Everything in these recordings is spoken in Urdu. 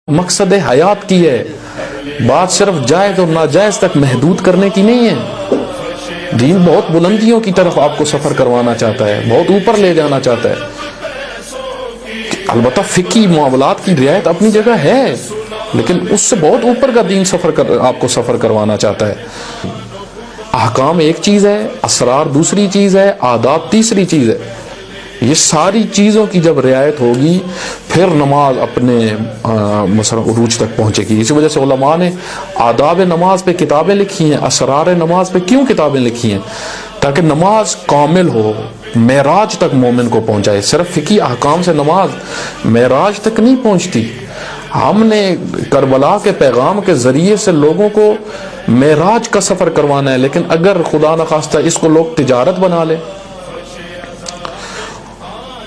مقصد حیات کی ہے، بات صرف جائز اور ناجائز تک محدود کرنے کی نہیں ہے۔ دین بہت بلندیوں کی طرف آپ کو سفر کروانا چاہتا ہے، بہت اوپر لے جانا چاہتا ہے۔ البتہ فقہی معاملات کی رعایت اپنی جگہ ہے، لیکن اس سے بہت اوپر کا دین آپ کو سفر کروانا چاہتا ہے۔ احکام ایک چیز ہے، اسرار دوسری چیز ہے، آداب تیسری چیز ہے۔ یہ ساری چیزوں کی جب رعایت ہوگی پھر نماز اپنے مثلا عروج تک پہنچے گی۔ اسی وجہ سے علماء نے آداب نماز پہ کتابیں لکھی ہیں، اسرار نماز پہ کیوں کتابیں لکھی ہیں؟ تاکہ نماز کامل ہو، معراج تک مومن کو پہنچائے۔ صرف فقہی احکام سے نماز معراج تک نہیں پہنچتی۔ ہم نے کربلا کے پیغام کے ذریعے سے لوگوں کو معراج کا سفر کروانا ہے، لیکن اگر خدا نخواستہ اس کو لوگ تجارت بنا لیں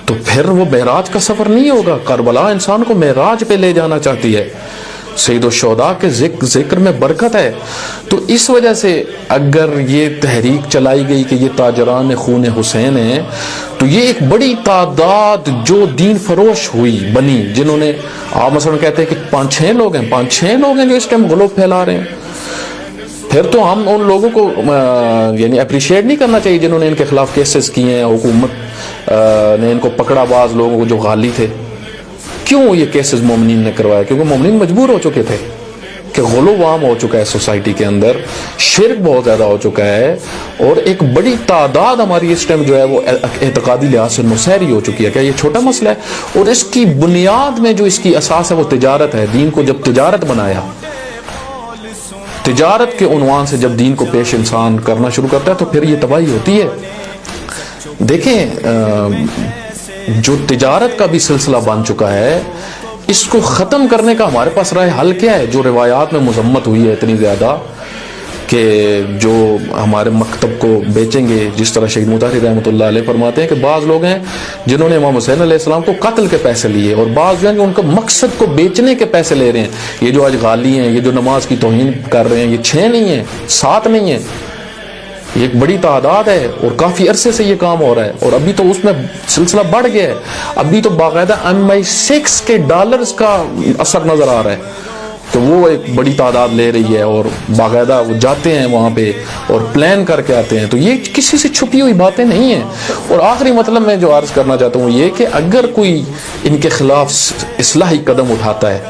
تو پھر وہ معراج کا سفر نہیں ہوگا۔ کربلا انسان کو معراج پہ لے جانا چاہتی ہے۔ سید الشہداء کے ذکر میں برکت ہے، تو اس وجہ سے اگر یہ تحریک چلائی گئی کہ یہ تاجران خون حسین ہیں، تو یہ ایک بڑی تعداد جو دین فروش ہوئی بنی، جنہوں نے آپ مثلا کہتے ہیں کہ 5-6 لوگ ہیں جو اس ٹائم غلو پھیلا رہے ہیں۔ پھر تو ہم ان لوگوں کو یعنی اپریشیٹ نہیں کرنا چاہیے جنہوں نے ان کے خلاف کیسز کیے ہیں، حکومت نے ان کو پکڑا، بعض لوگوں کو جو غالی تھے۔ کیوں یہ کیسز مومنین نے کروایا؟ کیونکہ مومنین مجبور ہو چکے تھے کہ غلو عام ہو چکا ہے سوسائٹی کے اندر، شرک بہت زیادہ ہو چکا ہے، اور ایک بڑی تعداد ہماری اس ٹائم جو ہے وہ اعتقادی لحاظ سے مسحری ہو چکی ہے۔ کیا یہ چھوٹا مسئلہ ہے؟ اور اس کی بنیاد میں جو اس کی اساس ہے وہ تجارت ہے۔ دین کو جب تجارت بنایا، تجارت کے عنوان سے جب دین کو پیش انسان کرنا شروع کرتا ہے تو پھر یہ تباہی ہوتی ہے۔ دیکھیں، جو تجارت کا بھی سلسلہ بن چکا ہے، اس کو ختم کرنے کا ہمارے پاس راہ حل کیا ہے؟ جو روایات میں مذمت ہوئی ہے اتنی زیادہ کہ جو ہمارے مکتب کو بیچیں گے، جس طرح شہید مطہری رحمۃ اللہ علیہ فرماتے ہیں کہ بعض لوگ ہیں جنہوں نے امام حسین علیہ السلام کو قتل کے پیسے لیے، اور بعض جو ہیں کہ ان کا مقصد کو بیچنے کے پیسے لے رہے ہیں۔ یہ جو آج غالی ہیں، یہ جو نماز کی توہین کر رہے ہیں، یہ 6 نہیں ہیں، 7 نہیں ہیں، یہ ایک بڑی تعداد ہے، اور کافی عرصے سے یہ کام ہو رہا ہے، اور ابھی تو اس میں سلسلہ بڑھ گیا ہے۔ ابھی تو باقاعدہ MI6 کے ڈالرز کا اثر نظر آ رہا ہے کہ وہ ایک بڑی تعداد لے رہی ہے، اور باقاعدہ وہ جاتے ہیں وہاں پہ اور پلان کر کے آتے ہیں۔ تو یہ کسی سے چھپی ہوئی باتیں نہیں ہیں۔ اور آخری مطلب میں جو عرض کرنا چاہتا ہوں یہ کہ اگر کوئی ان کے خلاف اصلاحی قدم اٹھاتا ہے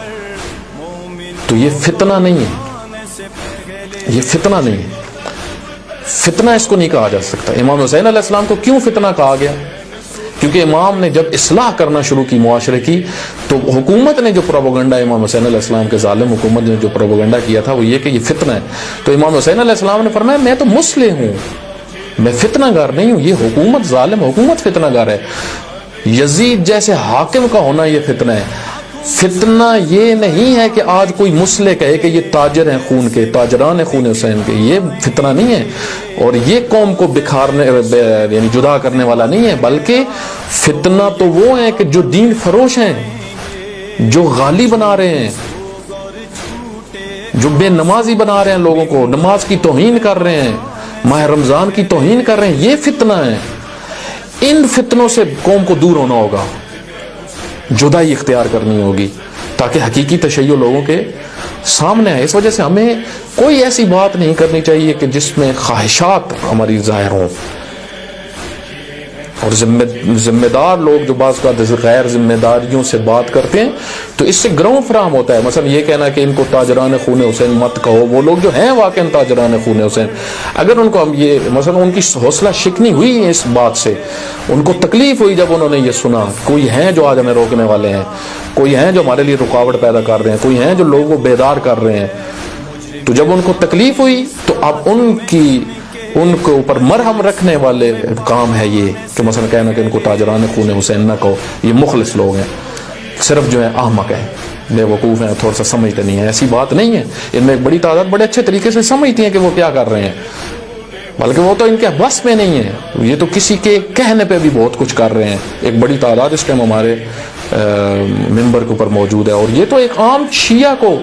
تو یہ فتنہ نہیں ہے، یہ فتنہ نہیں ہے۔ فتنہ اس کو نہیں کہا جا سکتا۔ امام حسین علیہ السلام کو کیوں فتنہ کہا گیا؟ کیونکہ امام نے جب اصلاح کرنا شروع کی معاشرے کی، تو حکومت نے جو پروپیگنڈا امام حسین علیہ السلام کے ظالم حکومت نے جو پروپیگنڈا کیا تھا وہ یہ کہ یہ فتنہ ہے۔ تو امام حسین علیہ السلام نے فرمایا میں تو مصلح ہوں، میں فتنہ گار نہیں ہوں، یہ حکومت ظالم حکومت فتنہ گار ہے۔ یزید جیسے حاکم کا ہونا یہ فتنہ ہے۔ فتنہ یہ نہیں ہے کہ آج کوئی مصلح کہے کہ یہ تاجر ہیں خون کے، تاجران خون حسین کے، یہ فتنہ نہیں ہے، اور یہ قوم کو بکھارنے یعنی جدا کرنے والا نہیں ہے، بلکہ فتنہ تو وہ ہیں کہ جو دین فروش ہیں، جو غالی بنا رہے ہیں، جو بے نمازی بنا رہے ہیں، لوگوں کو نماز کی توہین کر رہے ہیں، ماہ رمضان کی توہین کر رہے ہیں، یہ فتنہ ہے۔ ان فتنوں سے قوم کو دور ہونا ہوگا، جدائی اختیار کرنی ہوگی، تاکہ حقیقی تشیع لوگوں کے سامنے آئے۔ اس وجہ سے ہمیں کوئی ایسی بات نہیں کرنی چاہیے کہ جس میں خواہشات ہماری ظاہر ہوں، اور ذمہ دار لوگ جو بعض کا غیر ذمہ داریوں سے بات کرتے ہیں تو اس سے گراؤنڈ فراہم ہوتا ہے۔ مثلا یہ کہنا کہ ان کو تاجران خون حسین مت کہو، وہ لوگ جو ہیں واقعا تاجران خون حسین، اگر ان کو ہم یہ مثلا ان کی حوصلہ شکنی ہوئی ہے اس بات سے، ان کو تکلیف ہوئی جب انہوں نے یہ سنا، کوئی ہیں جو آج ہمیں روکنے والے ہیں، کوئی ہیں جو ہمارے لیے رکاوٹ پیدا کر رہے ہیں، کوئی ہیں جو لوگوں کو بیدار کر رہے ہیں، تو جب ان کو تکلیف ہوئی تو اب ان کے اوپر مرہم رکھنے والے کام ہے یہ کہ مثلا کہنا کہ ان کو تاجران خون حسین نہ کہو، یہ مخلص لوگ ہیں، صرف جو ہے احمق ہیں، بے وقوف ہیں، تھوڑا سا سمجھتے نہیں ہیں۔ ایسی بات نہیں ہے، ان میں ایک بڑی تعداد بڑے اچھے طریقے سے سمجھتی ہیں کہ وہ کیا کر رہے ہیں، بلکہ وہ تو ان کے بس میں نہیں ہے، یہ تو کسی کے کہنے پہ بھی بہت کچھ کر رہے ہیں۔ ایک بڑی تعداد اس ٹائم ہمارے منبر کے اوپر موجود ہے، اور یہ تو ایک عام شیعہ کو،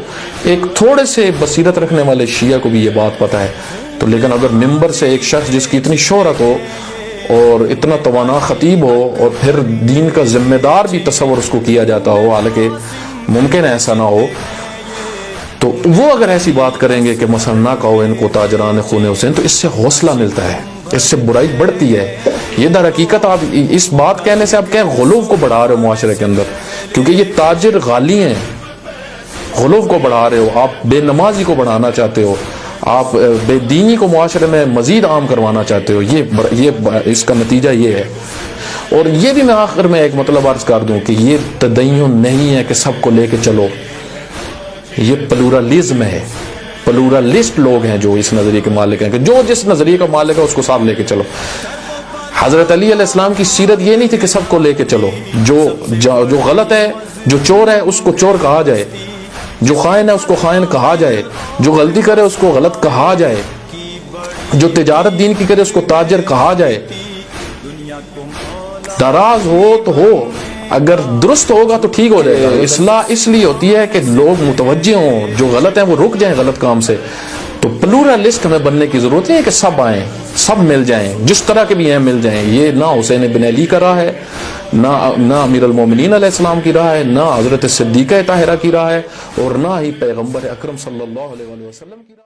ایک تھوڑے سے بصیرت رکھنے والے شیعہ کو بھی یہ بات پتہ ہے۔ تو لیکن اگر منبر سے ایک شخص جس کی اتنی شہرت ہو اور اتنا توانا خطیب ہو، اور پھر دین کا ذمہ دار بھی تصور اس کو کیا جاتا ہو، حالانکہ ممکن ہے ایسا نہ ہو. تو وہ اگر ایسی بات کریں گے کہ مثلا نہ کہو ان کو تاجران خون حسین، تو اس سے حوصلہ ملتا ہے، اس سے برائی بڑھتی ہے. یہ در حقیقت آپ اس بات کہنے سے آپ کہیں غلو کو بڑھا رہے ہو معاشرے کے اندر، کیونکہ یہ تاجر غالی ہیں. غلو کو بڑھا رہے ہو آپ، بے نمازی کو بڑھانا چاہتے ہو آپ، بے دینی کو معاشرے میں مزید عام کروانا چاہتے ہو. یہ اس کا نتیجہ یہ ہے. اور یہ بھی میں آخر میں ایک مطلب عرض کر دوں کہ یہ تدین نہیں ہے کہ سب کو لے کے چلو، یہ پلورلزم ہے. پلورلسٹ لوگ ہیں جو اس نظریے کے مالک ہیں کہ جو جس نظریے کا مالک ہے اس کو ساتھ لے کے چلو. حضرت علی علیہ السلام کی سیرت یہ نہیں تھی کہ سب کو لے کے چلو. جو غلط ہے، جو چور ہے اس کو چور کہا جائے، جو خائن ہے اس کو خائن کہا جائے، جو غلطی کرے اس کو غلط کہا جائے، جو تجارت دین کی کرے اس کو تاجر کہا جائے. ناراض ہو تو ہو، اگر درست ہوگا تو ٹھیک ہو جائے گا. اصلاح اس لیے ہوتی ہے کہ لوگ متوجہ ہوں، جو غلط ہیں وہ رک جائیں غلط کام سے. تو پلورلسٹ ہمیں بننے کی ضرورت ہے کہ سب آئیں، سب مل جائیں، جس طرح کے بھی ہیں مل جائیں. یہ نہ حسین بن علی کا راہ ہے، نہ امیر المومنین علیہ السلام کی راہ ہے، نہ حضرت صدیقہ طاہرہ کی راہ ہے، اور نہ ہی پیغمبر اکرم صلی اللہ علیہ وسلم کی راہ ہے.